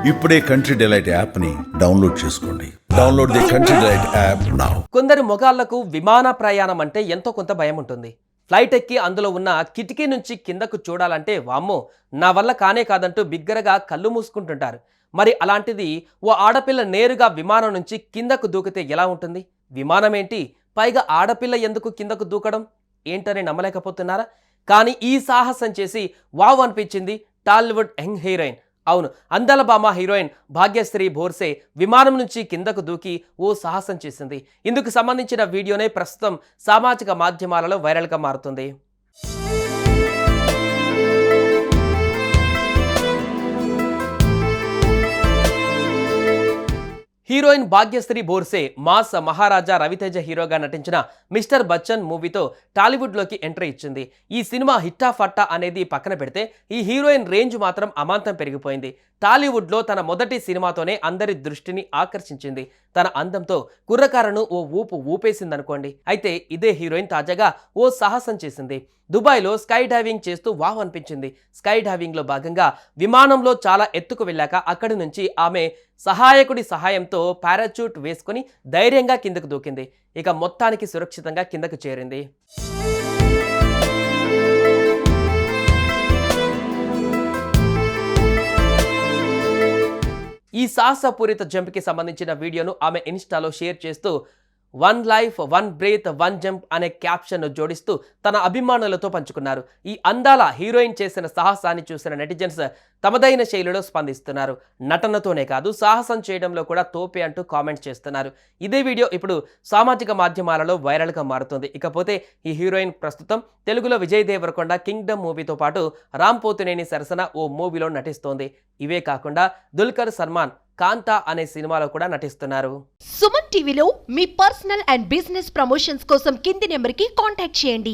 ఇప్పుడే country delight app ని download చేసుకోండి. Download the country delight app now. కొందరు మొగాళ్లకు విమాన ప్రయాణం అంటే ఎంతో కొంత భయం ఉంటుంది. ఫ్లైట్ ఎక్కి అందులో ఉన్న కిటికీ నుంచి కిందకు చూడాలంటే వామ్మో నా వల్ల కానే కాదంటూ బిగ్గరగా కళ్ళు మూసుకుంటుంటారు. మరి అలాంటిది ఓ ఆడపిల్ల నేరుగా విమానం నుంచి కిందకు దూకితే ఎలా ఉంటుంది? విమానం ఏంటి, పైగా ఆడపిల్ల ఎందుకు కిందకు దూకడం ఏంటని నమ్మలేకపోతున్నారా? కానీ ఈ సాహసం చేసి వావ్ అనిపించింది టాలీవుడ్ యంగ్ హీరోయిన్. అవును, అందాల భామ హీరోయిన్ భాగ్యశ్రీ బోర్సే విమానం నుంచి కిందకు దూకి ఓ సాహసం చేసింది. ఇందుకు సంబంధించిన వీడియోనే ప్రస్తుతం సామాజిక మాధ్యమాలలో వైరల్గా మారుతుంది. హీరోయిన్ భాగ్యశ్రీ బోర్సే మాస్ మహారాజా రవితేజ హీరోగా నటించిన మిస్టర్ బచ్చన్ మూవీతో టాలీవుడ్లోకి ఎంట్రీ ఇచ్చింది. ఈ సినిమా హిట్టా ఫట్టా అనేది పక్కన పెడితే ఈ హీరోయిన్ రేంజ్ మాత్రం అమాంతం పెరిగిపోయింది. టాలీవుడ్లో తన మొదటి సినిమాతోనే అందరి దృష్టిని ఆకర్షించింది. తన అందంతో కుర్రకారను ఓ ఊపు ఊపేసిందనుకోండి. అయితే ఇదే హీరోయిన్ తాజాగా ఓ సాహసం చేసింది. దుబాయ్లో స్కై డైవింగ్ చేస్తూ వావ్ అనిపించింది. స్కై డైవింగ్లో భాగంగా విమానంలో చాలా ఎత్తుకు వెళ్ళాక అక్కడి నుంచి ఆమె సహాయకుడి సహాయంతో పారాచూట్ వేసుకుని ధైర్యంగా కిందకు దూకింది. ఇక మొత్తానికి సురక్షితంగా కిందకు చేరింది. ఈ సాహసపూరిత జంప్కి సంబంధించిన వీడియోను ఆమె ఇన్స్టాలో షేర్ చేస్తూ 1 లైఫ్ 1 బ్రేత్ 1 జంప్ అనే క్యాప్షన్ను జోడిస్తూ తన అభిమానులతో పంచుకున్నారు. ఈ అందాల హీరోయిన్ చేసిన సాహసాన్ని చూసిన నెటిజన్స్ తమదైన శైలిలో స్పందిస్తున్నారు. నటనతోనే కాదు సాహసం చేయడంలో కూడా తోపే అంటూ కామెంట్స్ చేస్తున్నారు. ఇదే వీడియో ఇప్పుడు సామాజిక మాధ్యమాలలో వైరల్గా మారుతుంది. ఇకపోతే ఈ హీరోయిన్ ప్రస్తుతం తెలుగులో విజయ్ దేవరకొండ కింగ్డమ్ మూవీతో పాటు రామ్ పోతినేని సరసన ఓ మూవీలో నటిస్తోంది. ఇవే కాకుండా దుల్కర్ సల్మాన్ కాంతా అనే సినిమాలో కూడా నటిస్తున్నారు. సుమన్ టీవీలో మీ పర్సనల్ అండ్ బిజినెస్ ప్రమోషన్స్ కోసం కింది నెంబర్కి కాంటాక్ట్ చేయండి.